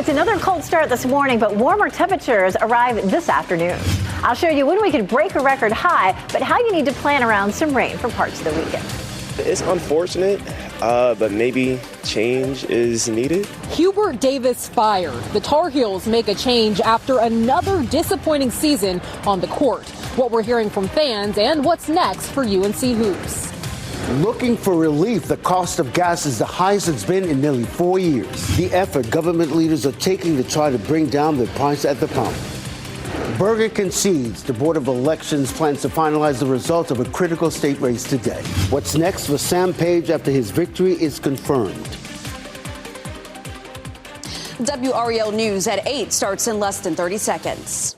It's another cold start this morning, but warmer temperatures arrive this afternoon. I'll show you when we could break a record high, but how you need to plan around some rain for parts of the weekend. It's unfortunate, but maybe change is needed. Hubert Davis fired. The Tar Heels make a change after another disappointing season on the court. What we're hearing from fans and what's next for UNC Hoops. Looking for relief, the cost of gas is the highest it's been in nearly 4 years. The effort government leaders are taking to try to bring down the price at the pump. Berger concedes the Board of Elections plans to finalize the results of a critical state race today. What's next for Sam Page after his victory is confirmed? WRAL News at 8 starts in less than 30 seconds.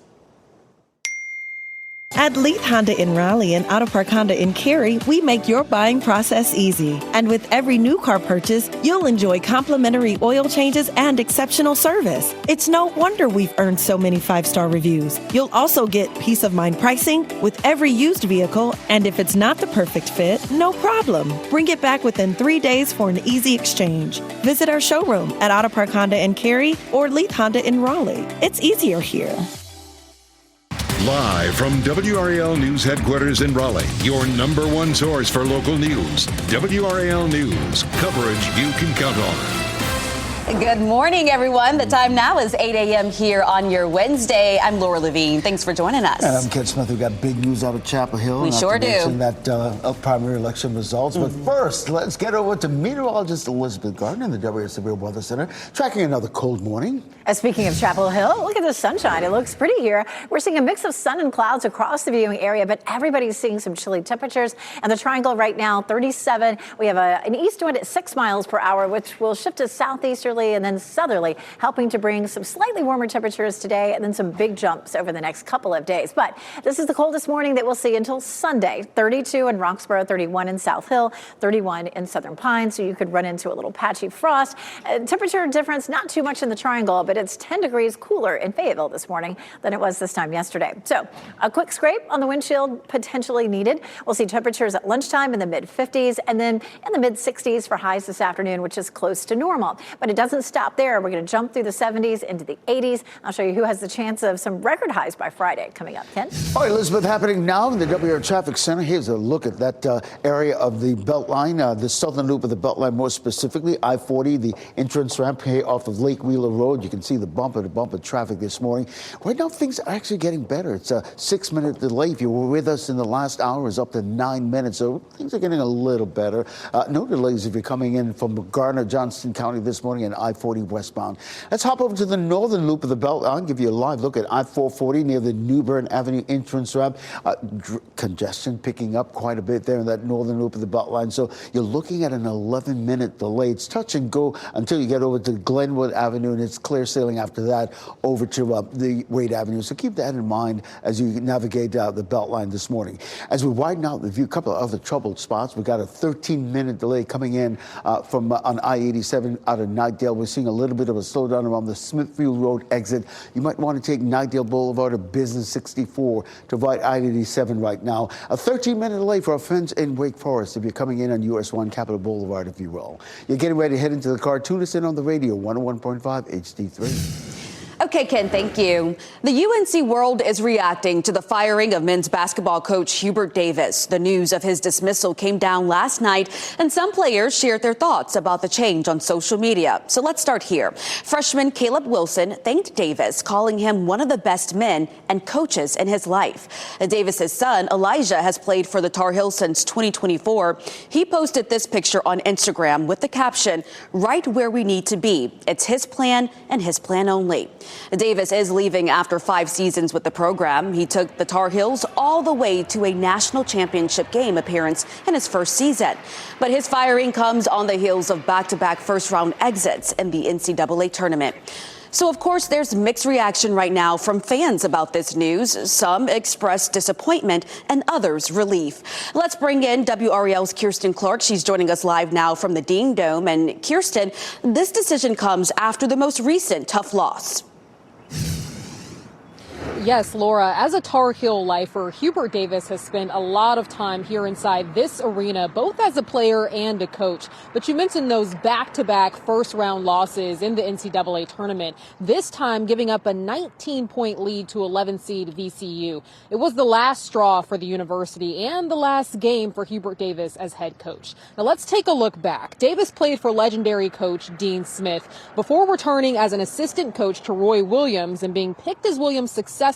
At Leith Honda in Raleigh and Auto Park Honda in Cary, we make your buying process easy. And with every new car purchase, you'll enjoy complimentary oil changes and exceptional service. It's no wonder we've earned so many 5-star reviews. You'll also get peace of mind pricing with every used vehicle, and if it's not the perfect fit, no problem. Bring it back within 3 days for an easy exchange. Visit our showroom at Auto Park Honda in Cary or Leith Honda in Raleigh. It's easier here. Live from WRAL News Headquarters in Raleigh, your #1 source for local news. WRAL News, coverage you can count on. Good morning, everyone. The time now is 8 a.m. here on your Wednesday. I'm Laura Levine. Thanks for joining us. And I'm Ken Smith. We've got big news out of Chapel Hill. We sure do. That primary election results. But first, let's get over to meteorologist Elizabeth Gardner in the WRAL Severe Weather Center, tracking another cold morning. Speaking of Chapel Hill, look at the sunshine. It looks pretty here. We're seeing a mix of sun and clouds across the viewing area, but everybody's seeing some chilly temperatures. And the triangle right now, 37. We have an east wind at 6 miles per hour, which will shift to southeasterly and then southerly, helping to bring some slightly warmer temperatures today and then some big jumps over the next couple of days. But this is the coldest morning that we'll see until Sunday. 32 in Roxborough, 31 in South Hill, 31 in Southern Pines. So you could run into a little patchy frost. Temperature difference, not too much in the triangle, but it's 10 degrees cooler in Fayetteville this morning than it was this time yesterday. So a quick scrape on the windshield potentially needed. We'll see temperatures at lunchtime in the mid-50s and then in the mid-60s for highs this afternoon, which is close to normal. But it doesn't stop there. We're going to jump through the 70s into the 80s. I'll show you who has the chance of some record highs by Friday coming up. Ken? All right, Elizabeth, happening now in the WRAL Traffic Center. Here's a look at that area of the Beltline, the southern loop of the Beltline, more specifically I-40, the entrance ramp here off of Lake Wheeler Road. You can see the bumper-to-bumper traffic this morning. Right now, things are actually getting better. It's a 6-minute delay. If you were with us in the last hour, it's up to 9 minutes. So things are getting a little better. No delays if you're coming in from Garner, Johnston County this morning and I-40 westbound. Let's hop over to the northern loop of the Beltline. I'll give you a live look at I-440 near the New Bern Avenue entrance ramp. Congestion picking up quite a bit there in that northern loop of the Beltline. So you're looking at an 11-minute delay. It's touch and go until you get over to Glenwood Avenue, and it's clear sailing after that over to the Wade Avenue. So keep that in mind as you navigate the Beltline this morning. As we widen out the view, a couple of other troubled spots. We've got a 13-minute delay coming in from on I-87 out of Knightdale. We're seeing a little bit of a slowdown around the Smithfield Road exit. You might want to take Knightdale Boulevard or Business 64 to avoid I-87 right now. A 13-minute delay for our friends in Wake Forest if you're coming in on US 1 Capitol Boulevard, if you will. You're getting ready to head into the car. Tune us in on the radio, 101.5 HD3. Okay, Ken, thank you. The UNC world is reacting to the firing of men's basketball coach Hubert Davis. The news of his dismissal came down last night, and some players shared their thoughts about the change on social media. So let's start here. Freshman Caleb Wilson thanked Davis, calling him one of the best men and coaches in his life. Davis's son, Elijah, has played for the Tar Heels since 2024. He posted this picture on Instagram with the caption, "Right where we need to be. It's his plan and his plan only." Davis is leaving after 5 seasons with the program. He took the Tar Heels all the way to a national championship game appearance in his first season. But his firing comes on the heels of back-to-back first-round exits in the NCAA tournament. So, of course, there's mixed reaction right now from fans about this news. Some express disappointment and others relief. Let's bring in WRAL's Kirsten Clark. She's joining us live now from the Dean Dome. And Kirsten, this decision comes after the most recent tough loss. Yes, Laura, as a Tar Heel lifer, Hubert Davis has spent a lot of time here inside this arena, both as a player and a coach. But you mentioned those back-to-back first-round losses in the NCAA tournament, this time giving up a 19-point lead to 11-seed VCU. It was the last straw for the university and the last game for Hubert Davis as head coach. Now let's take a look back. Davis played for legendary coach Dean Smith before returning as an assistant coach to Roy Williams and being picked as Williams' successor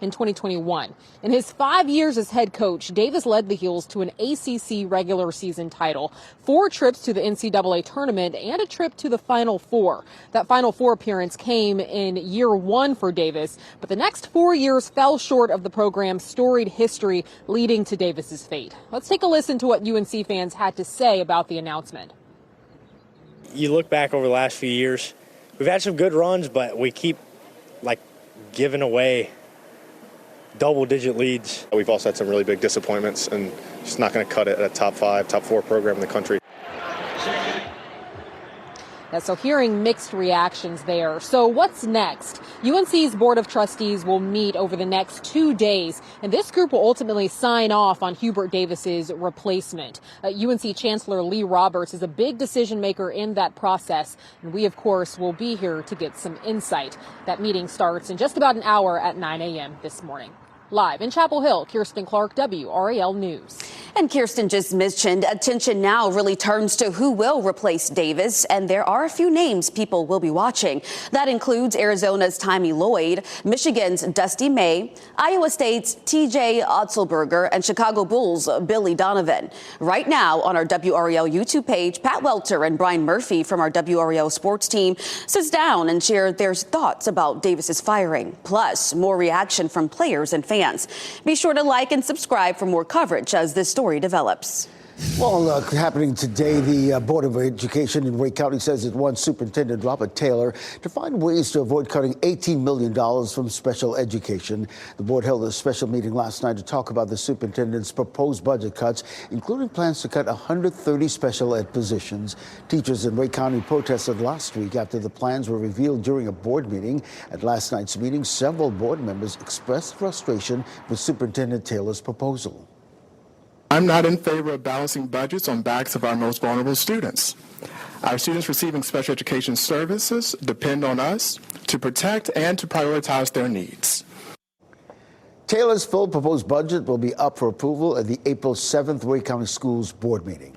in 2021. In his 5 years as head coach, Davis led the Heels to an ACC regular season title, 4 trips to the NCAA tournament, and a trip to the Final Four. That Final Four appearance came in year 1 for Davis, but the next 4 years fell short of the program's storied history, leading to Davis's fate. Let's take a listen to what UNC fans had to say about the announcement. You look back over the last few years, we've had some good runs, but we keep giving away double-digit leads. We've also had some really big disappointments, and just not going to cut it at a top 5, top 4 program in the country. So hearing mixed reactions there. So what's next? UNC's Board of Trustees will meet over the next 2 days, and this group will ultimately sign off on Hubert Davis's replacement. UNC Chancellor Lee Roberts is a big decision maker in that process, and we, of course, will be here to get some insight. That meeting starts in just about an hour at 9 a.m. this morning. Live in Chapel Hill, Kirsten Clark, WRAL News. And Kirsten just mentioned attention now really turns to who will replace Davis, and there are a few names people will be watching. That includes Arizona's Tommy Lloyd, Michigan's Dusty May, Iowa State's TJ Otzelberger, and Chicago Bulls' Billy Donovan. Right now on our WRAL YouTube page, Pat Welter and Brian Murphy from our WRAL sports team sits down and share their thoughts about Davis's firing, plus more reaction from players and fans. Be sure to like and subscribe for more coverage as this story develops. Well, happening today, the Board of Education in Wake County says it wants Superintendent Robert Taylor to find ways to avoid cutting $18 million from special education. The board held a special meeting last night to talk about the superintendent's proposed budget cuts, including plans to cut 130 special ed positions. Teachers in Wake County protested last week after the plans were revealed during a board meeting. At last night's meeting, several board members expressed frustration with Superintendent Taylor's proposal. I'm not in favor of balancing budgets on backs of our most vulnerable students. Our students receiving special education services depend on us to protect and to prioritize their needs. Taylor's full proposed budget will be up for approval at the April 7th Wake County Schools Board meeting.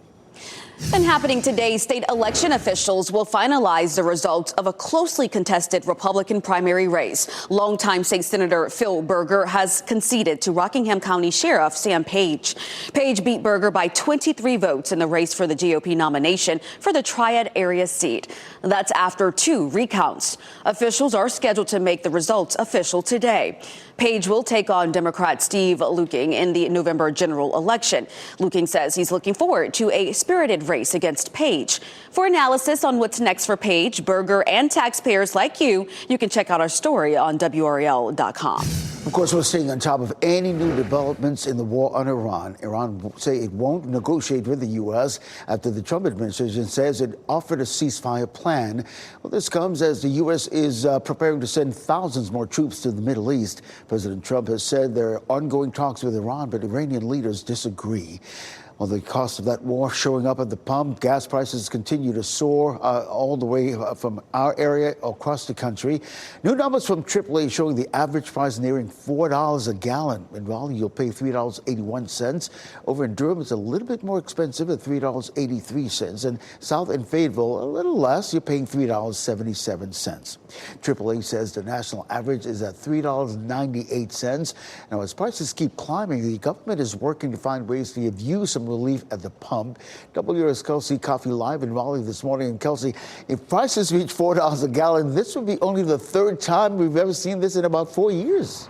And happening today, state election officials will finalize the results of a closely contested Republican primary race. Longtime State Senator Phil Berger has conceded to Rockingham County Sheriff Sam Page. Page beat Berger by 23 votes in the race for the GOP nomination for the Triad area seat. That's after 2 recounts. Officials are scheduled to make the results official today. Page will take on Democrat Steve Luking in the November general election. Luking says he's looking forward to a spirited race against Page. For analysis on what's next for Page, Berger, and taxpayers like you can check out our story on WRAL.com. Of course, we're staying on top of any new developments in the war on Iran. Iran say it won't negotiate with the U.S. after the Trump administration says it offered a ceasefire plan. Well, this comes as the U.S. is preparing to send thousands more troops to the Middle East. President Trump has said there are ongoing talks with Iran, but Iranian leaders disagree. Well, the cost of that war showing up at the pump. Gas prices continue to soar all the way from our area across the country. New numbers from AAA showing the average price nearing $4 a gallon. In Raleigh, you'll pay $3.81. Over in Durham, it's a little bit more expensive at $3.83. And south in Fayetteville, a little less. You're paying $3.77. AAA says the national average is at $3.98. Now, as prices keep climbing, the government is working to find ways to give you some relief at the pump. WR's Kelsey Coffee live in Raleigh this morning. And Kelsey, if prices reach $4 a gallon, this would be only the 3rd time we've ever seen this in about 4 years.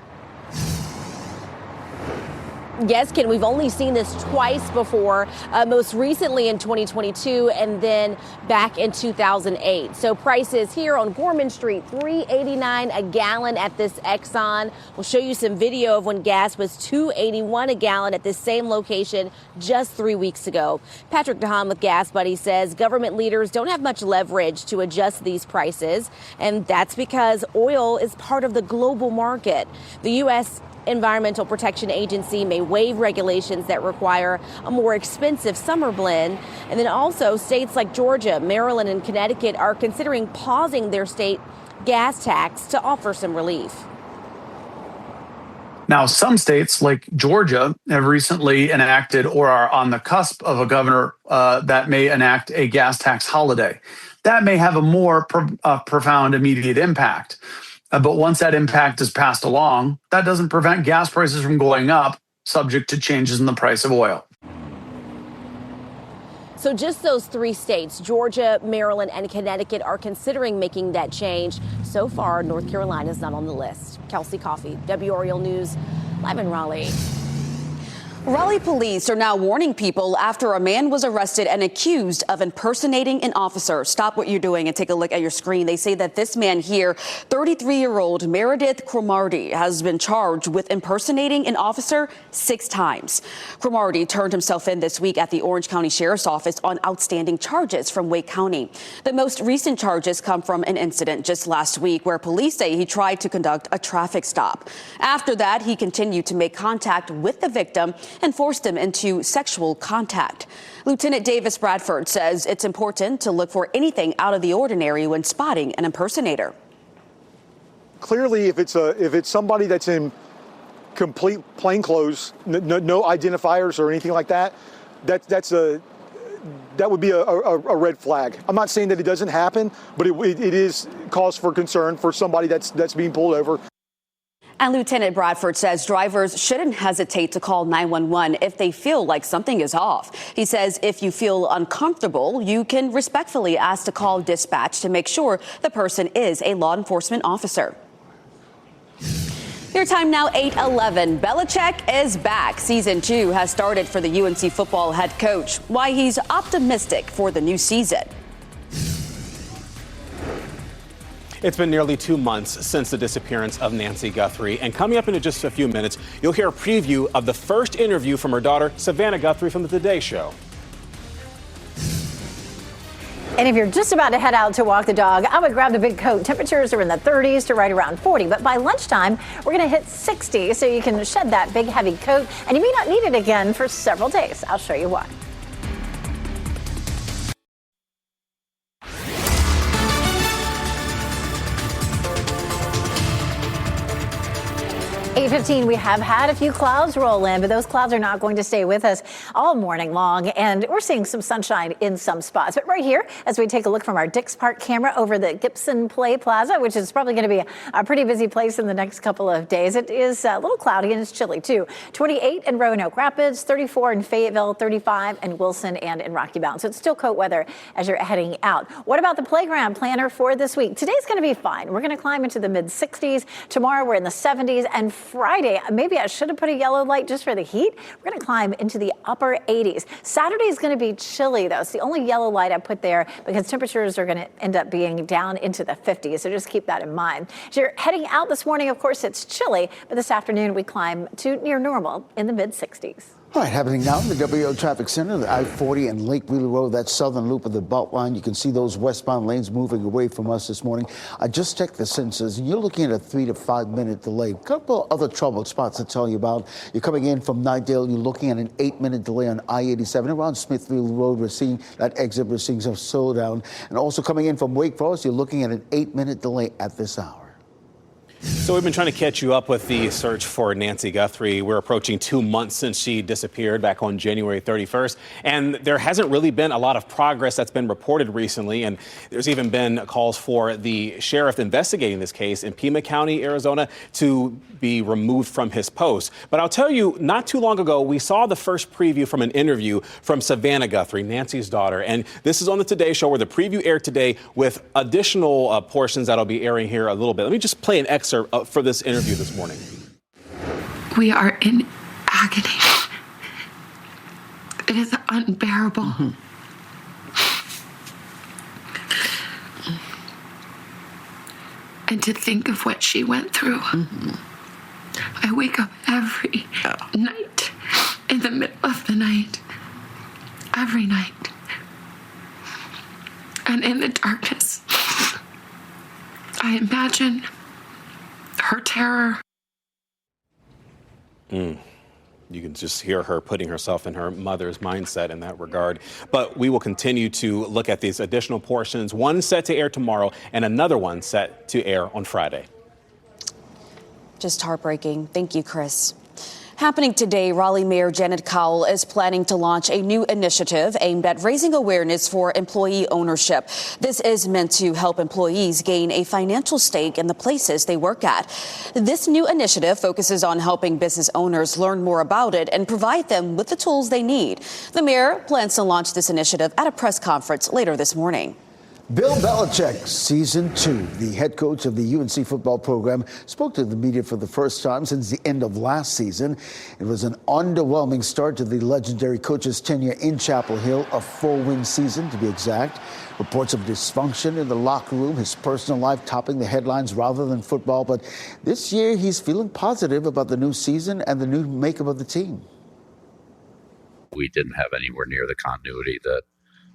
Yes, Ken, we've only seen this twice before, most recently in 2022 and then back in 2008. So prices here on Gorman Street, $3.89 a gallon at this Exxon. We'll show you some video of when gas was $2.81 a gallon at this same location just 3 weeks ago. Patrick DeHaan with Gas Buddy says government leaders don't have much leverage to adjust these prices, and that's because oil is part of the global market. The U.S. Environmental Protection Agency may waive regulations that require a more expensive summer blend. And then also states like Georgia, Maryland, and Connecticut are considering pausing their state gas tax to offer some relief. Now, some states like Georgia have recently enacted or are on the cusp of a governor that may enact a gas tax holiday. That may have a more profound immediate impact. But once that impact is passed along, that doesn't prevent gas prices from going up, subject to changes in the price of oil. So just those 3 states, Georgia, Maryland, and Connecticut, are considering making that change. So far, North Carolina is not on the list. Kelsey Coffey, WRAL News, live in Raleigh. Raleigh police are now warning people after a man was arrested and accused of impersonating an officer. Stop what you're doing and take a look at your screen. They say that this man here, 33-year-old Meredith Cromartie, has been charged with impersonating an officer 6 times. Cromartie turned himself in this week at the Orange County Sheriff's Office on outstanding charges from Wake County. The most recent charges come from an incident just last week where police say he tried to conduct a traffic stop. After that, he continued to make contact with the victim and forced him into sexual contact. Lieutenant Davis Bradford says it's important to look for anything out of the ordinary when spotting an impersonator. Clearly, if it's somebody that's in complete plain clothes, no identifiers or anything like that, that would be a red flag. I'm not saying that it doesn't happen, but it is cause for concern for somebody that's being pulled over. And Lieutenant Bradford says drivers shouldn't hesitate to call 911 if they feel like something is off. He says if you feel uncomfortable, you can respectfully ask to call dispatch to make sure the person is a law enforcement officer. Your time now, 8:11. Belichick is back. Season 2 has started for the UNC football head coach. Why he's optimistic for the new season. It's been nearly 2 months since the disappearance of Nancy Guthrie, and coming up in just a few minutes, you'll hear a preview of the first interview from her daughter, Savannah Guthrie, from the Today Show. And if you're just about to head out to walk the dog, I would grab the big coat. Temperatures are in the 30s to right around 40, but by lunchtime, we're going to hit 60, so you can shed that big, heavy coat, and you may not need it again for several days. I'll show you why. 8:15, we have had a few clouds roll in, but those clouds are not going to stay with us all morning long, and we're seeing some sunshine in some spots. But right here, as we take a look from our Dix Park camera over the Gibson Play Plaza, which is probably going to be a pretty busy place in the next couple of days, it is a little cloudy and it's chilly too. 28 in Roanoke Rapids, 34 in Fayetteville, 35 in Wilson and in Rocky Mount. So it's still coat weather as you're heading out. What about the playground planner for this week? Today's going to be fine. We're going to climb into the mid 60s. Tomorrow we're in the 70s, and Friday, maybe I should have put a yellow light just for the heat. We're going to climb into the upper 80s. Saturday is going to be chilly, though. It's the only yellow light I put there because temperatures are going to end up being down into the 50s. So just keep that in mind. As you're heading out this morning, of course, it's chilly, but this afternoon we climb to near normal in the mid 60s. All right, happening now in the WRAL Traffic Center, the I-40 and Lake Wheeler Road, that southern loop of the Beltline. You can see those westbound lanes moving away from us this morning. I just checked the sensors, and you're looking at a 3 to 5 minute delay. A couple other trouble spots to tell you about. You're coming in from Nightdale, you're looking at an 8-minute delay on I-87. Around Smithfield Road, we're seeing that exit, we're seeing some slowdown. And also coming in from Wake Forest, you're looking at an 8-minute delay at this hour. So we've been trying to catch you up with the search for Nancy Guthrie. We're approaching 2 months since she disappeared back on January 31st. And there hasn't really been a lot of progress that's been reported recently. And there's even been calls for the sheriff investigating this case in Pima County, Arizona, to be removed from his post. But I'll tell you, not too long ago, we saw the first preview from an interview from Savannah Guthrie, Nancy's daughter. And this is on the Today Show, where the preview aired today with additional portions that'll be airing here a little bit. Let me just play an excerpt for this interview this morning. We are in agony. unbearable. And to think of what she went through. I wake up every night, in the middle of the night, every night. And in the darkness, I imagine her terror. You can just hear her putting herself in her mother's mindset in that regard. But we will continue to look at these additional portions, one set to air tomorrow and another one set to air on Friday. Just heartbreaking. Thank you, Chris. Happening today, Raleigh Mayor Janet Cowell is planning to launch a new initiative aimed at raising awareness for employee ownership. This is meant to help employees gain a financial stake in the places they work at. This new initiative focuses on helping business owners learn more about it and provide them with the tools they need. The mayor plans to launch this initiative at a press conference later this morning. Bill Belichick, season 2, the head coach of the UNC football program, spoke to the media for the first time since the end of last season. It was an underwhelming start to the legendary coach's tenure in Chapel Hill, a 4-win season to be exact. Reports of dysfunction in the locker room, his personal life topping the headlines rather than football. But this year, he's feeling positive about the new season and the new makeup of the team. We didn't have anywhere near the continuity that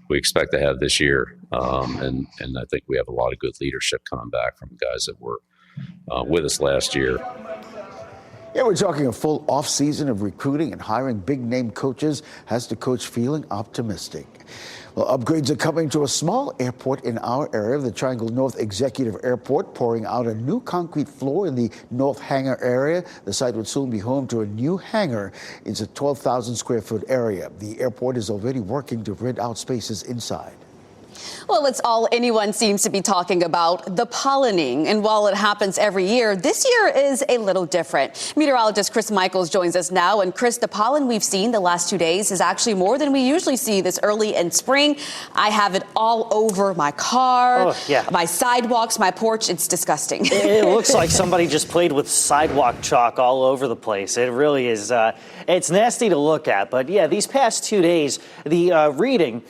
we expect to have this year. And I think we have a lot of good leadership coming back from guys that were with us last year. Yeah, we're talking a full off-season of recruiting and hiring big-name coaches. Has the coach feeling optimistic? Well, upgrades are coming to a small airport in our area, the Triangle North Executive Airport, pouring out a new concrete floor in the North Hangar area. The site would soon be home to a new hangar. It's a 12,000 square foot area. The airport is already working to rent out spaces inside. Well, it's all anyone seems to be talking about, the pollinating. And while it happens every year, this year is a little different. Meteorologist Chris Michaels joins us now. And Chris, the pollen we've seen the last 2 days is actually more than we usually see this early in spring. I have it all over my car, my sidewalks, my porch. It's disgusting. It looks like somebody just played with sidewalk chalk all over the place. It really is. It's nasty to look at. But yeah, these past 2 days, the reading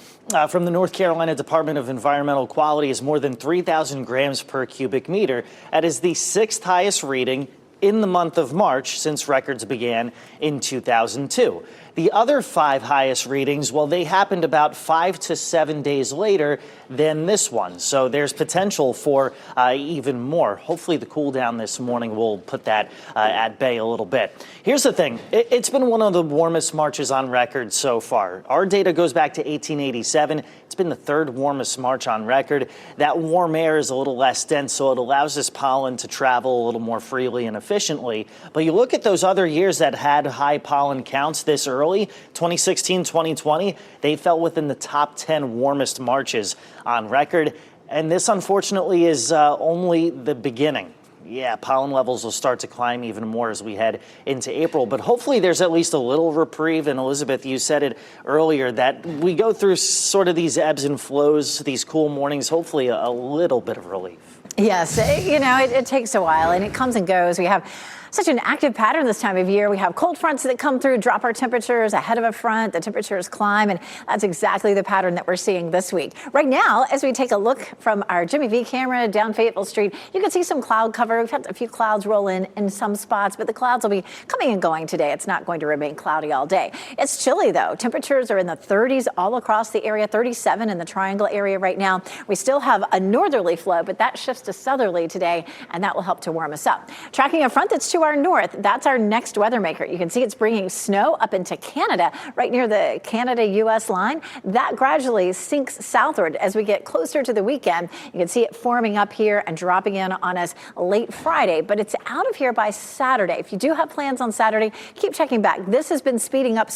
from the North Carolina Department of Environmental Quality is more than 3,000 grams per cubic meter. That is the 6th highest reading in the month of March since records began in 2002. The other 5 highest readings, well, they happened about 5 to 7 days later than this one. So there's potential for even more. Hopefully the cool down this morning will put that at bay a little bit. Here's the thing. It's been one of the warmest Marches on record so far. Our data goes back to 1887. It's been the 3rd warmest March on record. That warm air is a little less dense, so it allows this pollen to travel a little more freely and efficiently. But you look at those other years that had high pollen counts this early, 2016, 2020, they fell within the top 10 warmest Marches on record. And this, unfortunately, is only the beginning. Yeah, pollen levels will start to climb even more as we head into April. But hopefully there's at least a little reprieve. And Elizabeth, you said it earlier that we go through sort of these ebbs and flows, these cool mornings, hopefully a little bit of relief. Yes, it takes a while and it comes and goes. We have such an active pattern this time of year. We have cold fronts that come through, drop our temperatures ahead of a front. The temperatures climb, and that's exactly the pattern that we're seeing this week. Right now, as we take a look from our Jimmy V camera down Fayetteville Street, you can see some cloud cover. We've had a few clouds roll in some spots, but the clouds will be coming and going today. It's not going to remain cloudy all day. It's chilly, though. Temperatures are in the 30s all across the area, 37 in the Triangle area right now. We still have a northerly flow, but that shifts to southerly today, and that will help to warm us up. Tracking a front that's to our north, that's our next weather maker. You can see it's bringing snow up into Canada, right near the Canada-U.S. line. That gradually sinks southward as we get closer to the weekend. You can see it forming up here and dropping in on us late Friday, but it's out of here by Saturday. If you do have plans on Saturday, keep checking back. This has been speeding up.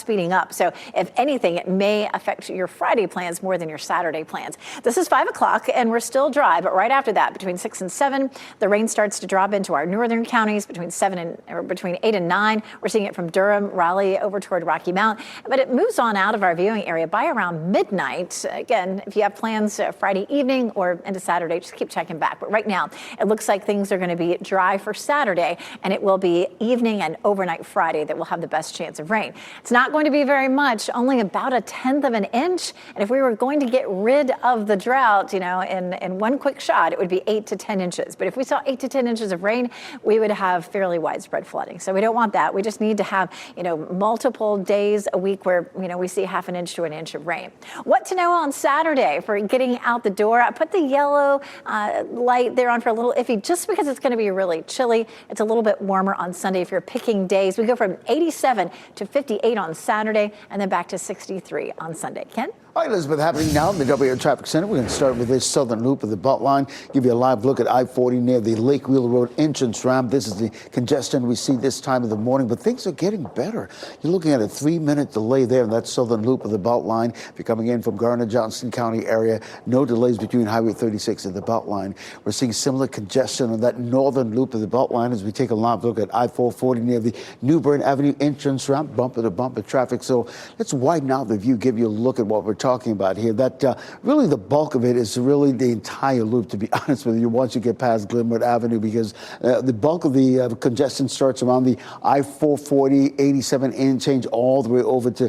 So if anything, it may affect your Friday plans more than your Saturday plans. This is 5 o'clock and we're still dry, but right after that, between 6 and 7, the rain starts to drop into our northern counties between 7 or between 8 and 9. We're seeing it from Durham, Raleigh, over toward Rocky Mount. But it moves on out of our viewing area by around midnight. Again, if you have plans Friday evening or into Saturday, just keep checking back. But right now, it looks like things are going to be dry for Saturday, and it will be evening and overnight Friday that will have the best chance of rain. It's not going to be very much, only about 1/10 of an inch. And if we were going to get rid of the drought, in one quick shot, it would be 8 to 10 inches. But if we saw 8 to 10 inches of rain, we would have fairly widespread flooding. So we don't want that. We just need to have, multiple days a week where, we see 1/2 inch to an inch of rain. What to know on Saturday for getting out the door? I put the yellow light there on for a little iffy just because it's going to be really chilly. It's a little bit warmer on Sunday if you're picking days. We go from 87 to 58 on Saturday and then back to 63 on Sunday. Ken? All right, Elizabeth, happening now in the WRAL Traffic Center. We're going to start with this southern loop of the Beltline. Give you a live look at I-40 near the Lake Wheeler Road entrance ramp. This is the congestion we see this time of the morning, but things are getting better. You're looking at a 3-minute delay there in that southern loop of the Beltline. If you're coming in from Garner-Johnson County area, no delays between Highway 36 and the Beltline. We're seeing similar congestion on that northern loop of the Beltline as we take a live look at I-440 near the New Bern Avenue entrance ramp, bumper-to-bumper traffic. So let's widen out the view, give you a look at what we're talking about here. That really the bulk of it is really the entire loop, to be honest with you, once you get past Glenwood Avenue, because the bulk of the congestion starts around the I-440, 87 interchange all the way over to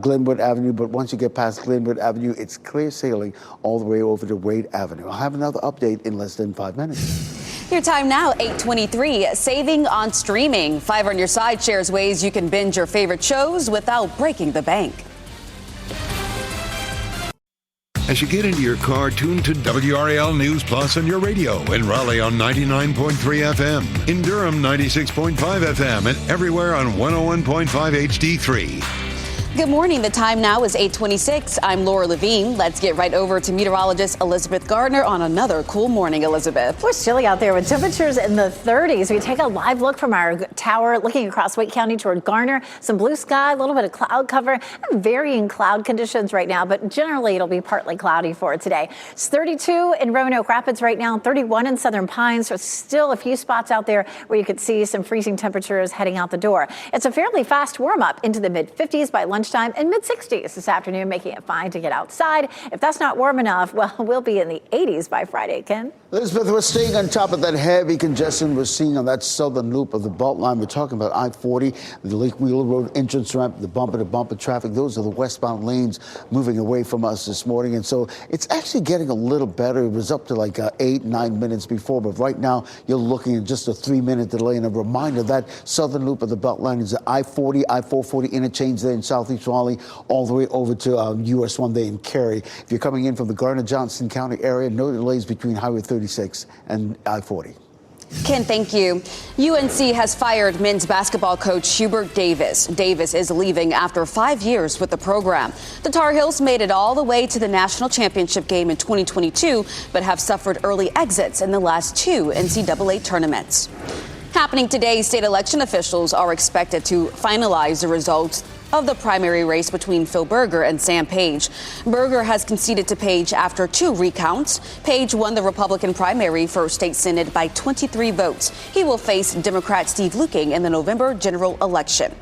Glenwood Avenue. But once you get past Glenwood Avenue, it's clear sailing all the way over to Wade Avenue. I'll have another update in less than 5 minutes. Your time now, 8:23. Saving on streaming. 5 on your side shares ways you can binge your favorite shows without breaking the bank. As you get into your car, tune to WRAL News Plus on your radio. In Raleigh on 99.3 FM. In Durham, 96.5 FM. And everywhere on 101.5 HD3. Good morning. The time now is 8:26. I'm Laura Levine. Let's get right over to meteorologist Elizabeth Gardner on another cool morning, Elizabeth. It's chilly out there with temperatures in the 30s. We take a live look from our tower looking across Wake County toward Garner. Some blue sky, a little bit of cloud cover, varying cloud conditions right now, but generally it'll be partly cloudy for today. It's 32 in Roanoke Rapids right now, 31 in Southern Pines. So still a few spots out there where you could see some freezing temperatures heading out the door. It's a fairly fast warm up into the mid-50s by lunchtime and mid-60s this afternoon, making it fine to get outside. If that's not warm enough, well, we'll be in the 80s by Friday. Ken? Elizabeth, we're staying on top of that heavy congestion we're seeing on that southern loop of the Beltline. We're talking about I-40, the Lake Wheeler Road entrance ramp, the bumper-to-bumper traffic. Those are the westbound lanes moving away from us this morning. And so it's actually getting a little better. It was up to like 8-9 minutes before, but right now you're looking at just a 3-minute delay. And a reminder, that southern loop of the Beltline is the I-40, I-440 interchange there in Southeast Raleigh, all the way over to US 1 there in Cary. If you're coming in from the Garner-Johnson County area, no delays between Highway 36 and I-40. Ken, thank you. UNC has fired men's basketball coach Hubert Davis. Davis is leaving after 5 years with the program. The Tar Heels made it all the way to the national championship game in 2022, but have suffered early exits in the last 2 NCAA tournaments. Happening today, state election officials are expected to finalize the results of the primary race between Phil Berger and Sam Page. Berger has conceded to Page after 2 recounts. Page won the Republican primary for state Senate by 23 votes. He will face Democrat Steve Luking in the November general election.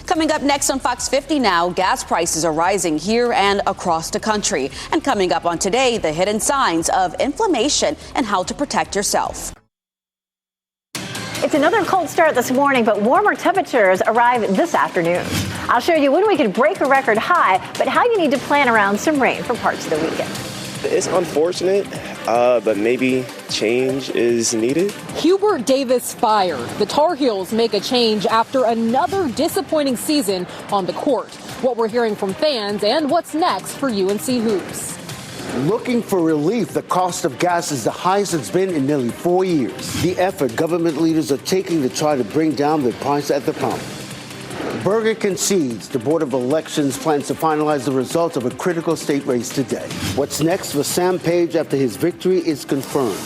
Coming up next on Fox 50 now, gas prices are rising here and across the country. And coming up on Today, the hidden signs of inflammation and how to protect yourself. It's another cold start this morning, but warmer temperatures arrive this afternoon. I'll show you when we can break a record high, but how you need to plan around some rain for parts of the weekend. It's unfortunate, but maybe change is needed. Hubert Davis fired. The Tar Heels make a change after another disappointing season on the court. What we're hearing from fans and what's next for UNC Hoops. Looking for relief, the cost of gas is the highest it's been in nearly 4 years. The effort government leaders are taking to try to bring down the price at the pump. Berger concedes the Board of Elections plans to finalize the results of a critical state race today. What's next for Sam Page after his victory is confirmed?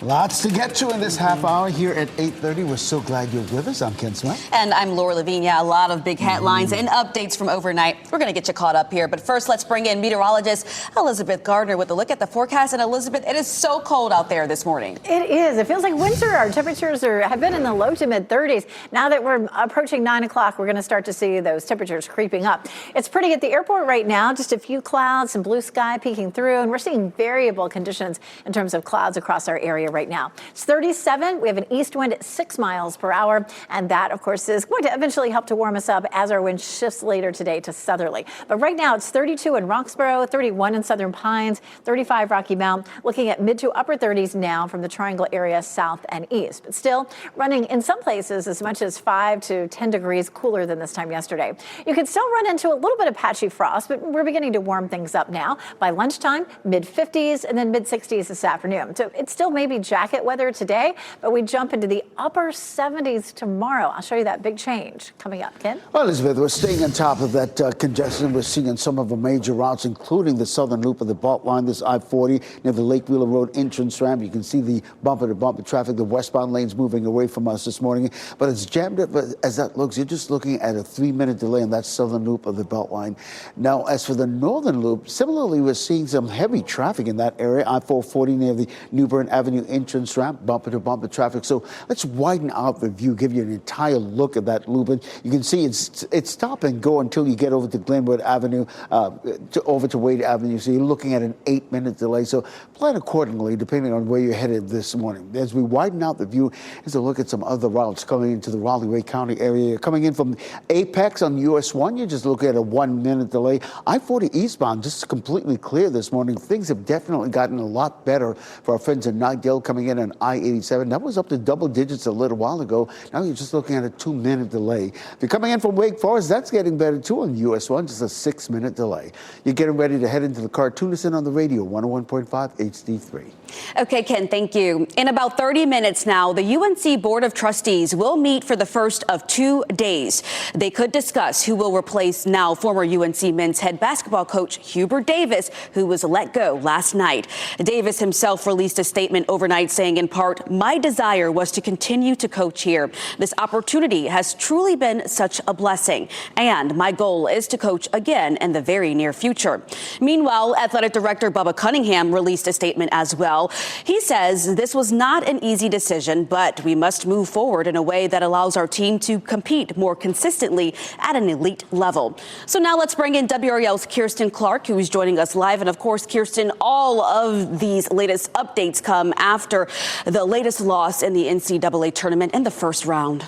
Lots to get to in this half hour here at 8:30. We're so glad you're with us. I'm Ken Smith. And I'm Laura Levine. Yeah, a lot of big headlines and updates from overnight. We're going to get you caught up here. But first, let's bring in meteorologist Elizabeth Gardner with a look at the forecast. And Elizabeth, it is so cold out there this morning. It is. It feels like winter. Our temperatures have been in the low to mid 30s. Now that we're approaching 9 o'clock, we're going to start to see those temperatures creeping up. It's pretty at the airport right now. Just a few clouds, some blue sky peeking through, and we're seeing variable conditions in terms of clouds across our area right now. It's 37. We have an east wind at 6 miles per hour, and that, of course, is going to eventually help to warm us up as our wind shifts later today to southerly. But right now, it's 32 in Roxborough, 31 in Southern Pines, 35 Rocky Mount, looking at mid to upper 30s now from the Triangle area south and east. But still running in some places as much as 5 to 10 degrees cooler than this time yesterday. You can still run into a little bit of patchy frost, but we're beginning to warm things up now. By lunchtime, mid 50s and then mid 60s this afternoon. So it's still maybe jacket weather today, but we jump into the upper 70s tomorrow. I'll show you that big change coming up. Ken? Well, Elizabeth, we're staying on top of that congestion we're seeing on some of the major routes, including the southern loop of the Beltline, this I-40 near the Lake Wheeler Road entrance ramp. You can see the bumper-to-bumper traffic, the westbound lanes moving away from us this morning. But as jammed up as that looks, you're just looking at a 3-minute delay on that southern loop of the Beltline. Now, as for the northern loop, similarly, we're seeing some heavy traffic in that area. I-440 near the New Bern Avenue entrance ramp, bumper-to-bumper traffic. So let's widen out the view, give you an entire look at that loop. And you can see it's stop and go until you get over to Glenwood Avenue, over to Wade Avenue. So you're looking at an 8-minute delay. So plan accordingly, depending on where you're headed this morning. As we widen out the view, here's a look at some other routes coming into the Raleigh-Wade County area. You're coming in from Apex on US 1, you're just looking at a 1-minute delay. I-40 eastbound, just completely clear this morning. Things have definitely gotten a lot better for our friends in Nightdale coming in on I-87. That was up to double digits a little while ago. Now you're just looking at a 2-minute delay. If you're coming in from Wake Forest, that's getting better too on US 1, just a 6-minute delay. You're getting ready to head into the Cartoonist on the radio, 101.5 HD3. Okay, Ken, thank you. In about 30 minutes now, the UNC Board of Trustees will meet for the first of 2 days. They could discuss who will replace now former UNC men's head basketball coach Hubert Davis, who was let go last night. Davis himself released a statement overnight saying, in part, "My desire was to continue to coach here. This opportunity has truly been such a blessing, and my goal is to coach again in the very near future." Meanwhile, athletic director Bubba Cunningham released a statement as well. He says this was not an easy decision, but we must move forward in a way that allows our team to compete more consistently at an elite level. So now let's bring in WRAL's Kirsten Clark, who is joining us live. And of course, Kirsten, all of these latest updates come after the latest loss in the NCAA tournament in the first round.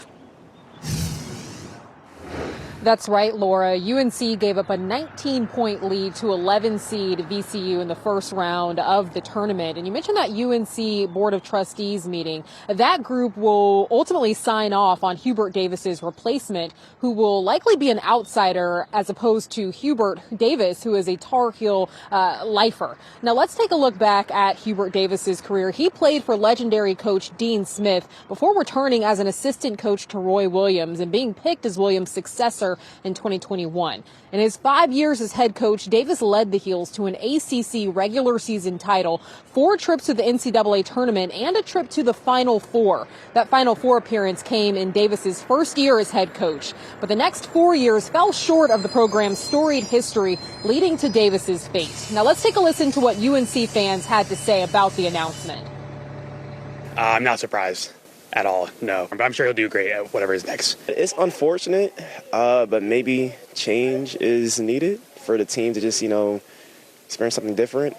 That's right, Laura. UNC gave up a 19-point lead to 11 seed VCU in the first round of the tournament. And you mentioned that UNC Board of Trustees meeting. That group will ultimately sign off on Hubert Davis's replacement, who will likely be an outsider as opposed to Hubert Davis, who is a Tar Heel lifer. Now, let's take a look back at Hubert Davis's career. He played for legendary coach Dean Smith before returning as an assistant coach to Roy Williams and being picked as Williams' successor in 2021. In his 5 years as head coach, Davis led the Heels to an ACC regular season title, 4 trips to the NCAA tournament, and a trip to the Final Four. That Final Four appearance came in Davis's first year as head coach, but the next 4 years fell short of the program's storied history, leading to Davis's fate. Now let's take a listen to what UNC fans had to say about the announcement. I'm not surprised at all, no. But I'm sure he'll do great at whatever is next. It's unfortunate, but maybe change is needed for the team to just, experience something different.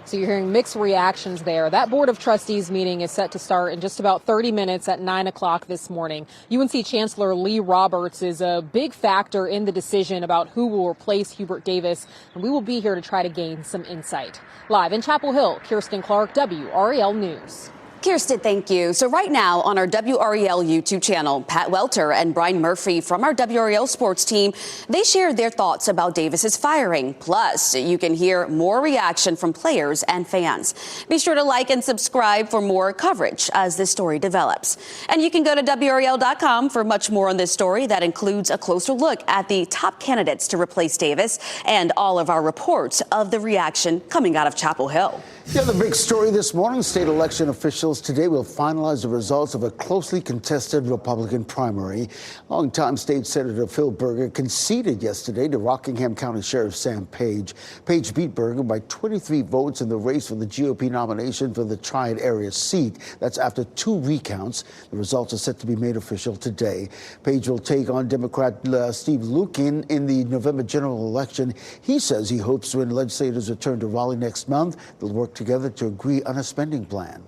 So you're hearing mixed reactions there. That Board of Trustees meeting is set to start in just about 30 minutes at 9 o'clock this morning. UNC Chancellor Lee Roberts is a big factor in the decision about who will replace Hubert Davis, and we will be here to try to gain some insight. Live in Chapel Hill, Kirsten Clark, WRAL News. Kirsten, thank you. So right now on our WRAL YouTube channel, Pat Welter and Brian Murphy from our WRAL sports team, they shared their thoughts about Davis's firing. Plus, you can hear more reaction from players and fans. Be sure to like and subscribe for more coverage as this story develops. And you can go to WRAL.com for much more on this story that includes a closer look at the top candidates to replace Davis and all of our reports of the reaction coming out of Chapel Hill. The other big story this morning, state election officials today will finalize the results of a closely contested Republican primary. Longtime state Senator Phil Berger conceded yesterday to Rockingham County Sheriff Sam Page. Page beat Berger by 23 votes in the race for the GOP nomination for the Triad area seat. That's after 2 recounts. The results are set to be made official today. Page will take on Democrat Steve Lukin in the November general election. He says he hopes when legislators return to Raleigh next month, they'll work together to agree on a spending plan.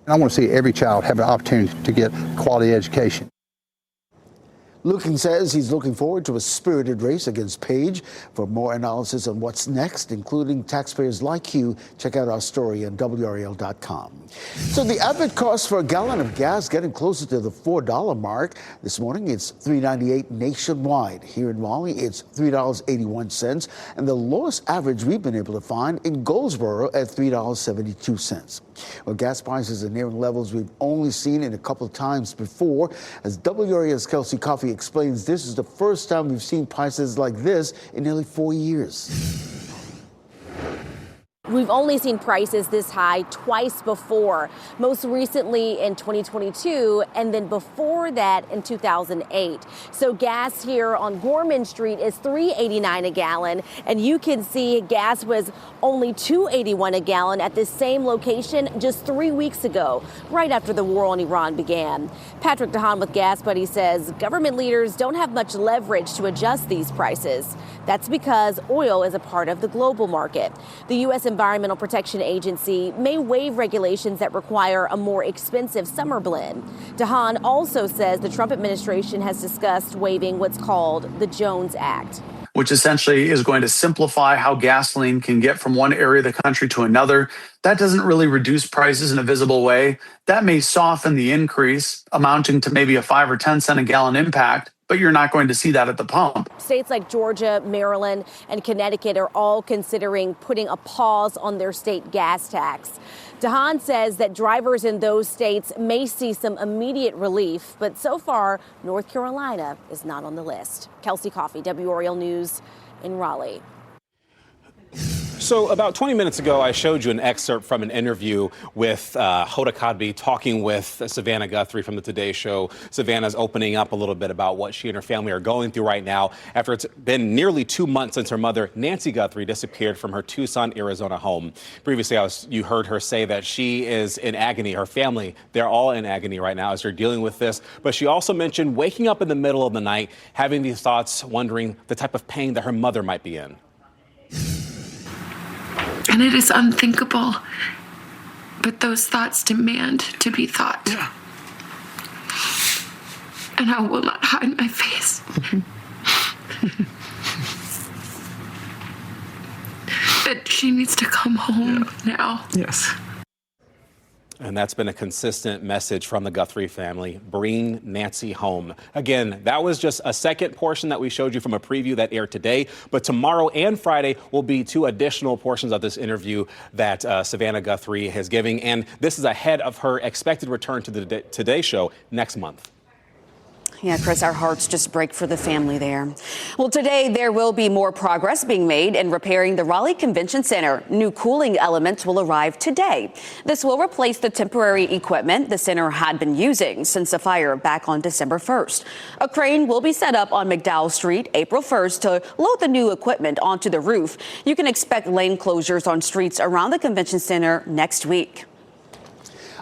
I want to see every child have an opportunity to get quality education. Lukin says he's looking forward to a spirited race against Page. For more analysis on what's next, including taxpayers like you, check out our story on WRAL.com. So the average cost for a gallon of gas getting closer to the $4 mark. This morning, it's $3.98 nationwide. Here in Raleigh, it's $3.81, and the lowest average we've been able to find in Goldsboro at $3.72. Well, gas prices are nearing levels we've only seen in a couple of times before. As WRAL's Kelsey Coffey explains, this is the first time we've seen prices like this in nearly 4 years. We've only seen prices this high twice before, most recently in 2022 and then before that in 2008. So gas here on Gorman Street is $3.89 a gallon, and you can see gas was only $2.81 a gallon at this same location just 3 weeks ago, right after the war on Iran began. Patrick DeHaan with Gas Buddy says government leaders don't have much leverage to adjust these prices. That's because oil is a part of the global market. The U.S. Environmental Protection Agency may waive regulations that require a more expensive summer blend. DeHaan also says the Trump administration has discussed waiving what's called the Jones Act, which essentially is going to simplify how gasoline can get from one area of the country to another. That doesn't really reduce prices in a visible way. That may soften the increase, amounting to maybe a 5 or 10 cent a gallon impact, but you're not going to see that at the pump. States like Georgia, Maryland, and Connecticut are all considering putting a pause on their state gas tax. DeHaan says that drivers in those states may see some immediate relief, but so far, North Carolina is not on the list. Kelsey Coffey, WRAL News in Raleigh. So about 20 minutes ago, I showed you an excerpt from an interview with Hoda Kotb talking with Savannah Guthrie from the Today Show. Savannah's opening up a little bit about what she and her family are going through right now after it's been nearly 2 months since her mother, Nancy Guthrie, disappeared from her Tucson, Arizona home. Previously, you heard her say that she is in agony. Her family, they're all in agony right now as they're dealing with this. But she also mentioned waking up in the middle of the night, having these thoughts, wondering the type of pain that her mother might be in. And it is unthinkable, but those thoughts demand to be thought. Yeah. And I will not hide my face. But she needs to come home now. Yes. And that's been a consistent message from the Guthrie family. Bring Nancy home. Again, that was just a second portion that we showed you from a preview that aired today. But tomorrow and Friday will be 2 additional portions of this interview that Savannah Guthrie is giving. And this is ahead of her expected return to the Today Show next month. Yeah, Chris, our hearts just break for the family there. Well, today there will be more progress being made in repairing the Raleigh Convention Center. New cooling elements will arrive today. This will replace the temporary equipment the center had been using since the fire back on December 1st. A crane will be set up on McDowell Street April 1st to load the new equipment onto the roof. You can expect lane closures on streets around the convention center next week.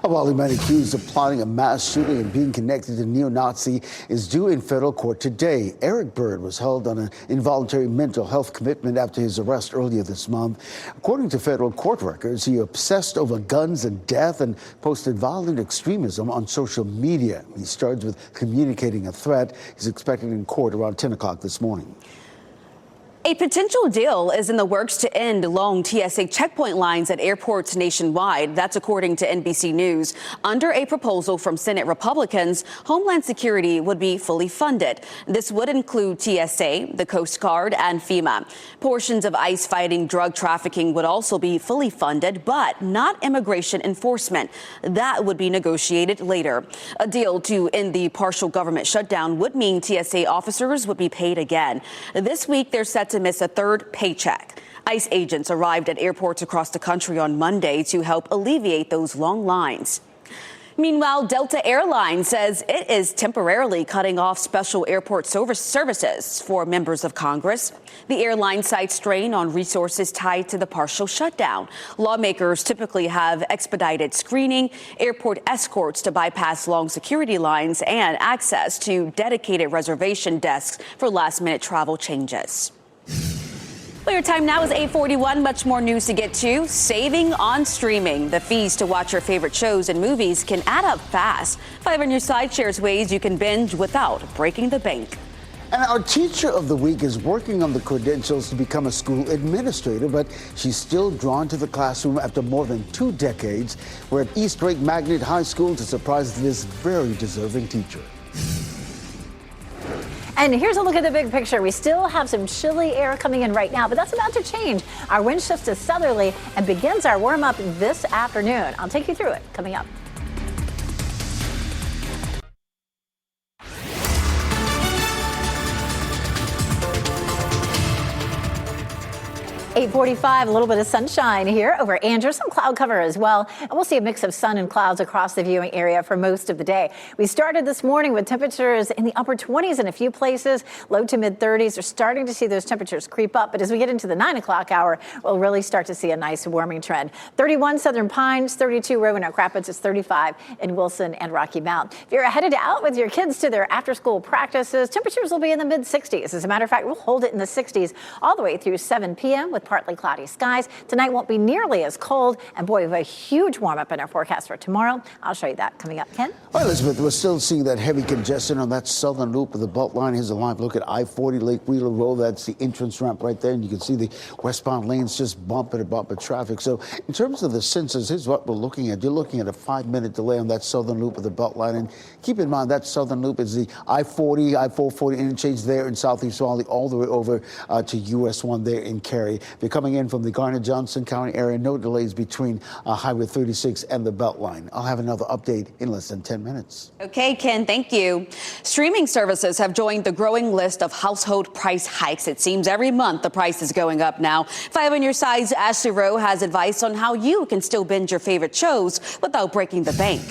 A Raleigh man accused of plotting a mass shooting and being connected to neo-Nazi is due in federal court today. Eric Bird was held on an involuntary mental health commitment after his arrest earlier this month. According to federal court records, he obsessed over guns and death and posted violent extremism on social media. He's charged with communicating a threat. He's expected in court around 10 o'clock this morning. A potential deal is in the works to end long TSA checkpoint lines at airports nationwide. That's according to NBC News. Under a proposal from Senate Republicans, Homeland Security would be fully funded. This would include TSA, the Coast Guard, and FEMA. Portions of ICE fighting drug trafficking would also be fully funded, but not immigration enforcement. That would be negotiated later. A deal to end the partial government shutdown would mean TSA officers would be paid again. This week, they're set to miss a third paycheck. ICE agents arrived at airports across the country on Monday to help alleviate those long lines. Meanwhile, Delta Airlines says it is temporarily cutting off special airport services for members of Congress. The airline cites strain on resources tied to the partial shutdown. Lawmakers typically have expedited screening, airport escorts to bypass long security lines, and access to dedicated reservation desks for last-minute travel changes. Well, your time now is 8:41. Much more news to get to. Saving on streaming. The fees to watch your favorite shows and movies can add up fast. 5 on your side shares ways you can binge without breaking the bank. And our teacher of the week is working on the credentials to become a school administrator, but she's still drawn to the classroom after more than 2 decades. We're at East Lake Magnet High School to surprise this very deserving teacher. And here's a look at the big picture. We still have some chilly air coming in right now, but that's about to change. Our wind shifts to southerly and begins our warm up this afternoon. I'll take you through it coming up. $8:45, a little bit of sunshine here over Andrew, some cloud cover as well. And we'll see a mix of sun and clouds across the viewing area for most of the day. We started this morning with temperatures in the upper 20s in a few places, low to mid 30s. We're starting to see those temperatures creep up. But as we get into the 9 o'clock hour, we'll really start to see a nice warming trend. 31 Southern Pines, 32 Roanoke Rapids, it's 35 in Wilson and Rocky Mount. If you're headed out with your kids to their after school practices, temperatures will be in the mid 60s. As a matter of fact, we'll hold it in the 60s all the way through 7 p.m. with partly cloudy skies. Tonight won't be nearly as cold, and boy, we have a huge warm up in our forecast for tomorrow. I'll show you that coming up. Ken? Well, Elizabeth, we're still seeing that heavy congestion on that southern loop of the Beltline. Here's a live look at I-40 Lake Wheeler Road. That's the entrance ramp right there, and you can see the westbound lanes just bumping traffic. So in terms of the sensors, here's what we're looking at. You're looking at a 5-minute delay on that southern loop of the Beltline, and keep in mind that southern loop is the I-40, I-440 interchange there in Southeast Raleigh, all the way over to US 1 there in Cary. If you're coming in from the Garner-Johnson County area, no delays between Highway 36 and the Beltline. I'll have another update in less than 10 minutes. Okay, Ken, thank you. Streaming services have joined the growing list of household price hikes. It seems every month the price is going up now. 5 on your side's Ashley Rowe has advice on how you can still binge your favorite shows without breaking the bank.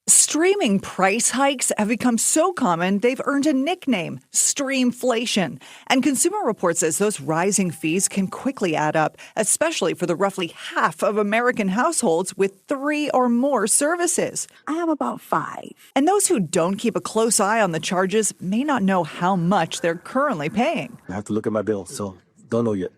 Streaming price hikes have become so common, they've earned a nickname, streamflation. And Consumer Reports says those rising fees can quickly add up, especially for the roughly half of American households with 3 or more services. I have about 5. And those who don't keep a close eye on the charges may not know how much they're currently paying. I have to look at my bill, so don't know yet.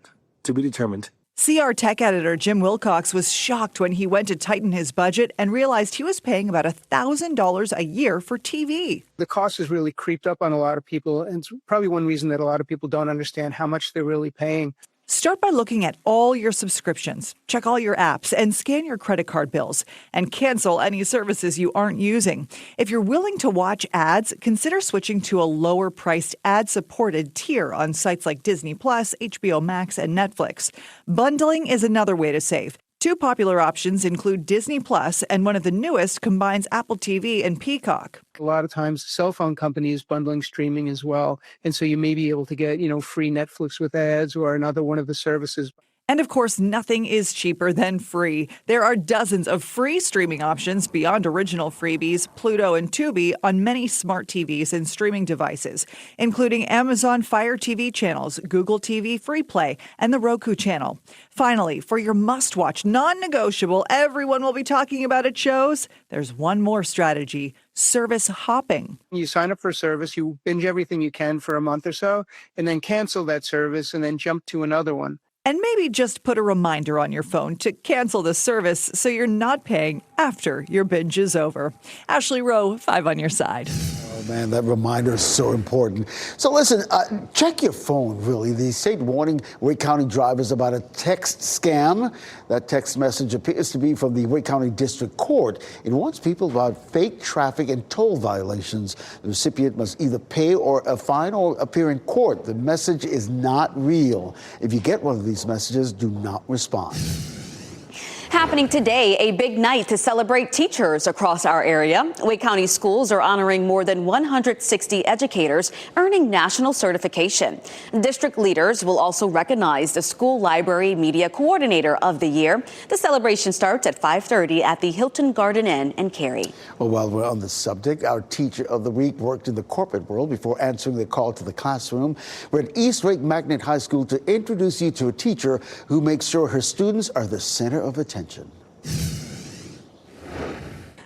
To be determined. CR Tech editor Jim Wilcox was shocked when he went to tighten his budget and realized he was paying about $1,000 a year for TV. The cost has really creeped up on a lot of people, and it's probably one reason that a lot of people don't understand how much they're really paying. Start by looking at all your subscriptions, check all your apps, and scan your credit card bills, and cancel any services you aren't using. If you're willing to watch ads, consider switching to a lower-priced ad-supported tier on sites like Disney+, HBO Max, and Netflix. Bundling is another way to save. 2 popular options include Disney+, and one of the newest combines Apple TV and Peacock. A lot of times, cell phone companies bundling streaming as well, and so you may be able to get, free Netflix with ads or another one of the services. And of course, nothing is cheaper than free. There are dozens of free streaming options beyond original freebies, Pluto and Tubi on many smart TVs and streaming devices, including Amazon Fire TV channels, Google TV Free Play, and the Roku channel. Finally, for your must-watch, non-negotiable, everyone will be talking about at shows, there's one more strategy: service hopping. You sign up for a service, you binge everything you can for a month or so, and then cancel that service and then jump to another one. And maybe just put a reminder on your phone to cancel the service so you're not paying after your binge is over. Ashley Rowe, 5 on your side. Oh, man, that reminder is so important. So listen, check your phone, really. The state warning Wake County drivers about a text scam. That text message appears to be from the Wake County District Court. It warns people about fake traffic and toll violations. The recipient must either pay or a fine or appear in court. The message is not real. If you get one of these messages, do not respond. Happening today, a big night to celebrate teachers across our area. Wake County schools are honoring more than 160 educators earning national certification. District leaders will also recognize the School Library Media Coordinator of the Year. The celebration starts at 5:30 at the Hilton Garden Inn in Cary. Well, while we're on the subject, our Teacher of the Week worked in the corporate world before answering the call to the classroom. We're at East Lake Magnet High School to introduce you to a teacher who makes sure her students are the center of attention.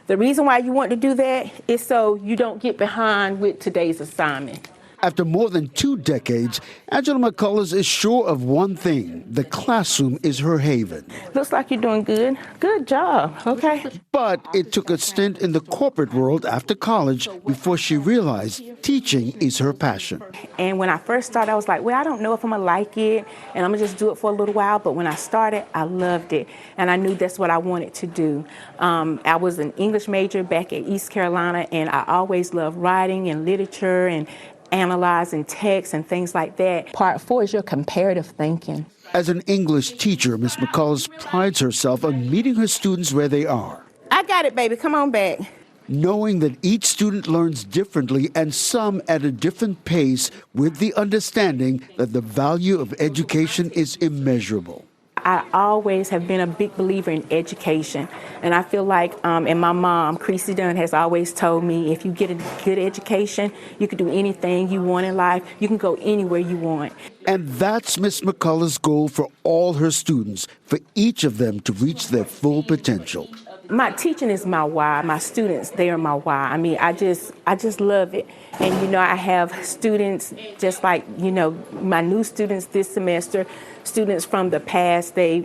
The reason why you want to do that is so you don't get behind with today's assignment. After more than 2 decades, Angela McCullers is sure of one thing: the classroom is her haven. Looks like you're doing good. Good job, okay? But it took a stint in the corporate world after college before she realized teaching is her passion. And when I first started, I was like, well, I don't know if I'm going to like it, and I'm going to just do it for a little while. But when I started, I loved it, and I knew that's what I wanted to do. I was an English major back at East Carolina, and I always loved writing and literature and analyzing text and things like that. Part 4 is your comparative thinking. As an English teacher, Ms. McCullers prides herself on meeting her students where they are. I got it, baby. Come on back. Knowing that each student learns differently and some at a different pace, with the understanding that the value of education is immeasurable. I always have been a big believer in education, and I feel like, and my mom, Creasy Dunn, has always told me, if you get a good education, you can do anything you want in life. You can go anywhere you want. And that's Ms. McCullers' goal for all her students, for each of them to reach their full potential. My teaching is my why. My students, they are my why. I mean, I just love it. And, you know, I have students just like, you know, my new students this semester, students from the past, they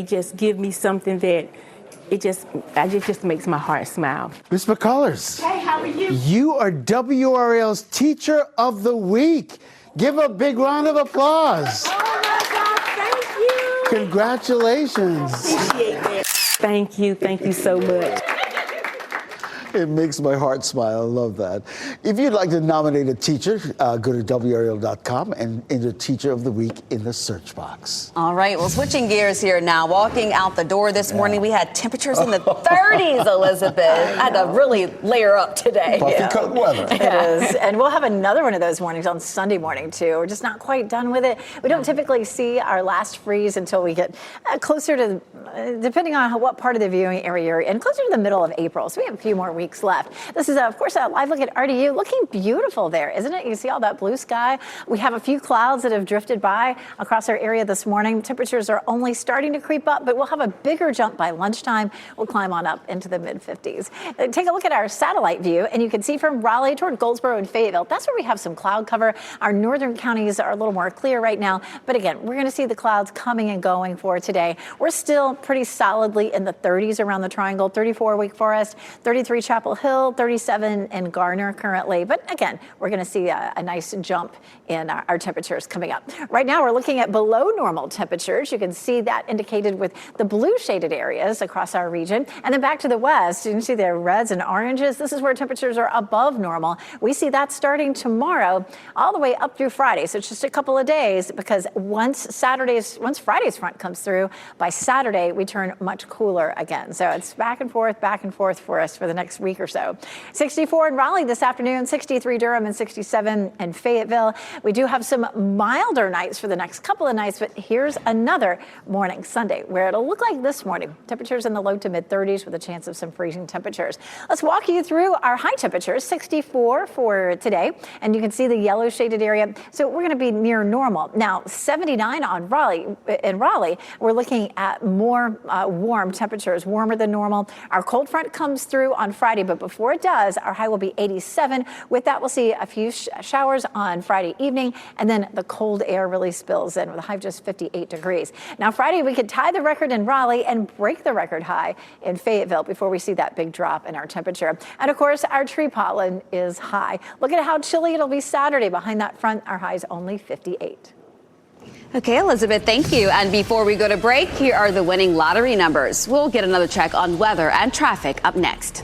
just give me something that it just makes my heart smile. Ms. McCullers. Hey, how are you? You are WRAL's Teacher of the Week. Give a big round of applause. Oh, my God, thank you. Congratulations. Appreciate that. Thank you so much. It makes my heart smile. I love that. If you'd like to nominate a teacher, go to WRAL.com and enter Teacher of the Week in the search box. All right, well, switching gears here now. Walking out the door this morning, we had temperatures in the 30s, Elizabeth. I had to really layer up today. Puffy coat weather. It is. And we'll have another one of those mornings on Sunday morning, too. We're just not quite done with it. We don't typically see our last freeze until we get closer to, depending on what part of the viewing area you're in, closer to the middle of April. So we have a few more weeks left. This is, of course, a live look at RDU. Looking beautiful there, isn't it? You see all that blue sky. We have a few clouds that have drifted by across our area this morning. Temperatures are only starting to creep up, but we'll have a bigger jump by lunchtime. We'll climb on up into the mid-50s. Take a look at our satellite view, and you can see from Raleigh toward Goldsboro and Fayetteville, that's where we have some cloud cover. Our northern counties are a little more clear right now, but again, we're going to see the clouds coming and going for today. We're still pretty solidly in the 30s around the triangle. 34 Wake Forest, 33 Chapel Hill, 37 in Garner currently. But again, we're going to see a nice jump in our temperatures coming up. Right now, we're looking at below normal temperatures. You can see that indicated with the blue shaded areas across our region. And then back to the west, you can see the reds and oranges. This is where temperatures are above normal. We see that starting tomorrow all the way up through Friday. So it's just a couple of days, because once Friday's front comes through, by Saturday, we turn much cooler again. So it's back and forth for us for the next week or so. 64 in Raleigh this afternoon, 63 Durham, and 67 in Fayetteville. We do have some milder nights for the next couple of nights, but here's another morning, Sunday, where it'll look like this morning. Temperatures in the low to mid 30s with a chance of some freezing temperatures. Let's walk you through our high temperatures. 64 for today, and you can see the yellow shaded area. So we're going to be near normal. Now, 79 on Raleigh. In Raleigh, we're looking at more warm temperatures, warmer than normal. Our cold front comes through on Friday, but before it does, our high will be 87. With that, we'll see a few showers on Friday evening, and then the cold air really spills in with a high of just 58 degrees. Now, Friday, we could tie the record in Raleigh and break the record high in Fayetteville before we see that big drop in our temperature. And of course, our tree pollen is high. Look at how chilly it'll be Saturday. Behind that front, our high is only 58. Okay, Elizabeth, thank you. And before we go to break, here are the winning lottery numbers. We'll get another check on weather and traffic up next.